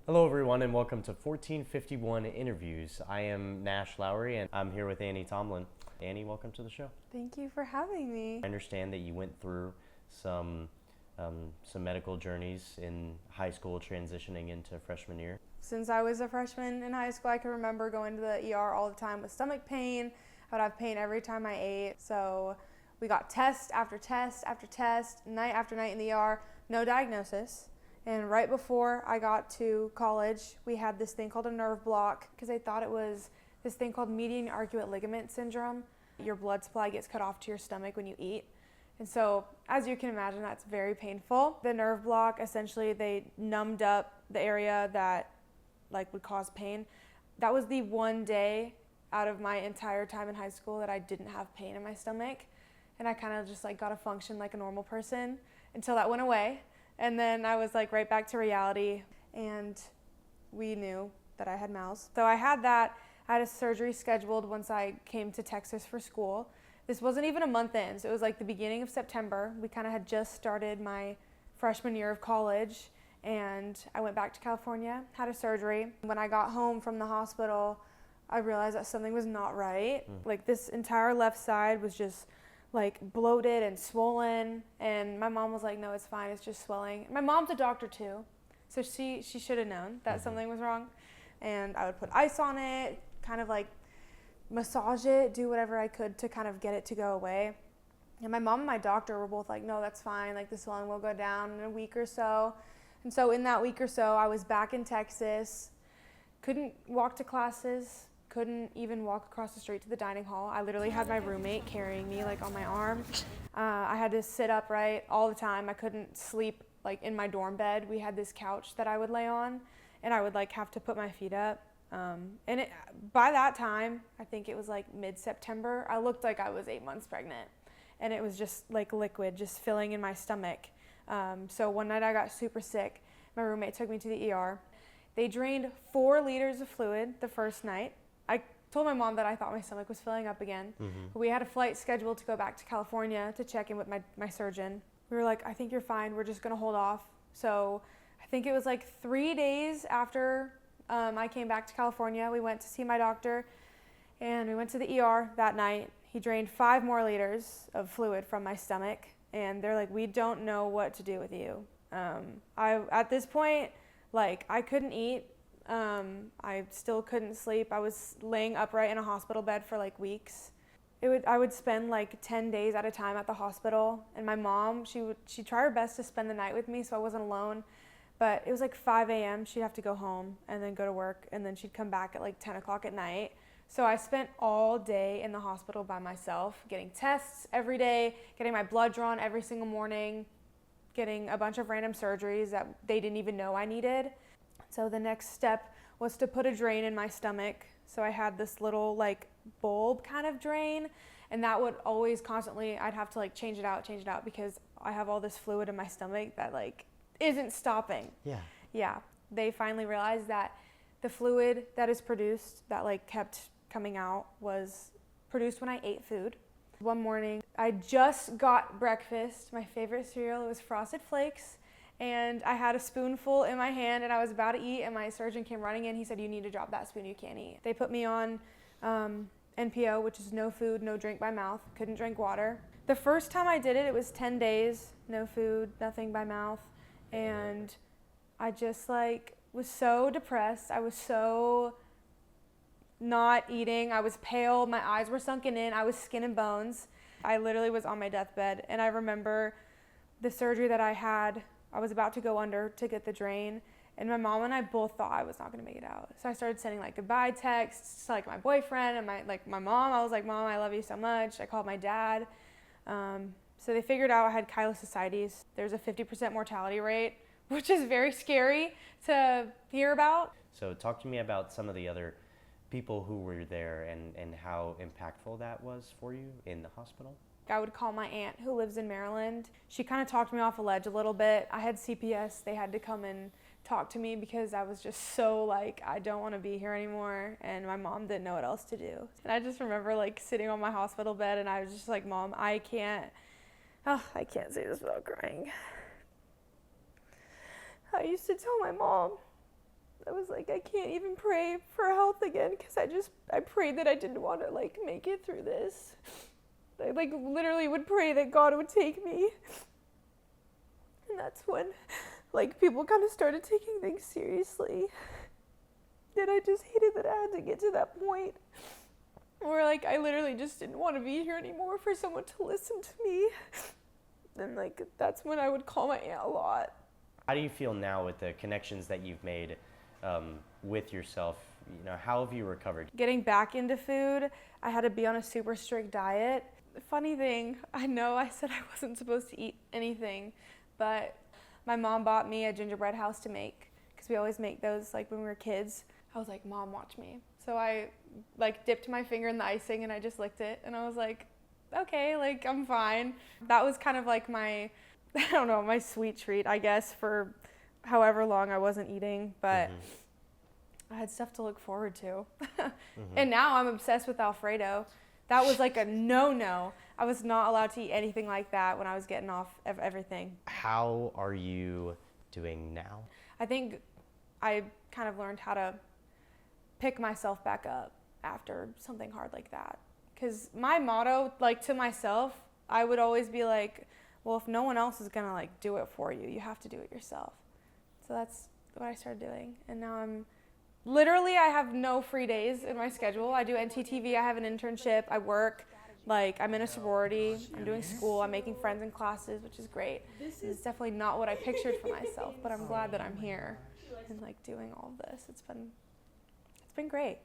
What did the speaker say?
Hello everyone and welcome to 1451 Interviews. I am Nash Lowry and I'm here with Annie Tomlin. Annie, welcome to the show. Thank you for having me. I understand that you went through some medical journeys in high school transitioning into freshman year. Since I was a freshman in high school, I can remember going to the ER all the time with stomach pain. I would have pain every time I ate. So we got test after test after test, night after night in the ER, no diagnosis. And right before I got to college, we had this thing called a nerve block because they thought it was this thing called median arcuate ligament syndrome. Your blood supply gets cut off to your stomach when you eat. And so, as you can imagine, that's very painful. The nerve block, essentially, they numbed up the area that would cause pain. That was the one day out of my entire time in high school that I didn't have pain in my stomach. And I kind of just got to function like a normal person until that went away. And then I was right back to reality, and we knew that I had MALS. So I had that. I had a surgery scheduled once I came to Texas for school. This wasn't even a month in, so it was the beginning of September. We kind of had just started my freshman year of college, and I went back to California, had a surgery. When I got home from the hospital, I realized that something was not right. This entire left side was just bloated and swollen, and my mom was like, no, it's fine, it's just swelling. My mom's a doctor too, so she should have known that something was wrong. And I would put ice on it, kind of massage it, do whatever I could to kind of get it to go away. And my mom and my doctor were both like, no, that's fine, the swelling will go down in a week or so. And so in that week or so, I was back in Texas, couldn't walk to classes, couldn't even walk across the street to the dining hall. I literally had my roommate carrying me on my arm. I had to sit upright all the time. I couldn't sleep in my dorm bed. We had this couch that I would lay on, and I would have to put my feet up. By that time, I think it was mid-September, I looked like I was 8 months pregnant, and it was just liquid just filling in my stomach. So one night I got super sick. My roommate took me to the ER. They drained 4 liters of fluid the first night. I told my mom that I thought my stomach was filling up again. But we had a flight scheduled to go back to California to check in with my surgeon. We were like, I think you're fine. We're just going to hold off. So I think it was 3 days after I came back to California. We went to see my doctor, and we went to the ER that night. He drained 5 more liters of fluid from my stomach, and they're like, we don't know what to do with you. At this point, I couldn't eat. I still couldn't sleep. I was laying upright in a hospital bed for weeks. I would spend 10 days at a time at the hospital, and my mom, she'd try her best to spend the night with me so I wasn't alone. But it was 5 a.m. She'd have to go home and then go to work, and then she'd come back at 10 o'clock at night. So I spent all day in the hospital by myself, getting tests every day, getting my blood drawn every single morning, getting a bunch of random surgeries that they didn't even know I needed. So the next step was to put a drain in my stomach. So I had this little bulb kind of drain, and that would always constantly, I'd have to change it out because I have all this fluid in my stomach that isn't stopping. Yeah. They finally realized that the fluid that is produced that kept coming out was produced when I ate food. One morning, I just got breakfast. My favorite cereal was Frosted Flakes. And I had a spoonful in my hand, and I was about to eat, and my surgeon came running in. He said, you need to drop that spoon, you can't eat. They put me on NPO, which is no food, no drink by mouth. Couldn't drink water. The first time I did it, it was 10 days, no food, nothing by mouth. And I just was so depressed. I was so not eating. I was pale. My eyes were sunken in. I was skin and bones. I literally was on my deathbed. And I remember the surgery that I had. I was about to go under to get the drain, and my mom and I both thought I was not going to make it out. So I started sending goodbye texts to my boyfriend and my mom. I was like, Mom, I love you so much. I called my dad. So they figured out I had chylosociety. There's a 50% mortality rate, which is very scary to hear about. So talk to me about some of the other people who were there and how impactful that was for you in the hospital. I would call my aunt who lives in Maryland. She kind of talked me off a ledge a little bit. I had CPS. They had to come and talk to me because I was just so I don't want to be here anymore, and my mom didn't know what else to do. And I just remember sitting on my hospital bed, and I was just Mom, I can't say this without crying. I used to tell my mom I was like, I can't even pray for health again because I prayed that I didn't want to like make it through this. I like literally would pray that God would take me. And that's when like people kind of started taking things seriously. And I just hated that I had to get to that point where like I literally just didn't want to be here anymore for someone to listen to me. And like that's when I would call my aunt a lot. How do you feel now with the connections that you've made with yourself? You know, how have you recovered? Getting back into food, I had to be on a super strict diet. Funny thing, I know I said I wasn't supposed to eat anything, but my mom bought me a gingerbread house to make because we always make those like when we were kids. I was like, Mom, watch me. So I like dipped my finger in the icing and I just licked it and I was like, okay, like I'm fine. That was kind of like my, I don't know, my sweet treat, I guess, for however long I wasn't eating, but I had stuff to look forward to. And now I'm obsessed with Alfredo. That was like a no-no. I was not allowed to eat anything like that when I was getting off of everything. How are you doing now? I think I kind of learned how to pick myself back up after something hard like that. Because my motto, like to myself, I would always be like, well, if no one else is gonna like do it for you, you have to do it yourself. So that's what I started doing. And now I have no free days in my schedule. I do NTTV, I have an internship, I work, like I'm in a sorority, I'm doing school, I'm making friends in classes, which is great. It's definitely not what I pictured for myself, but I'm glad that I'm here and like doing all of this. It's been great.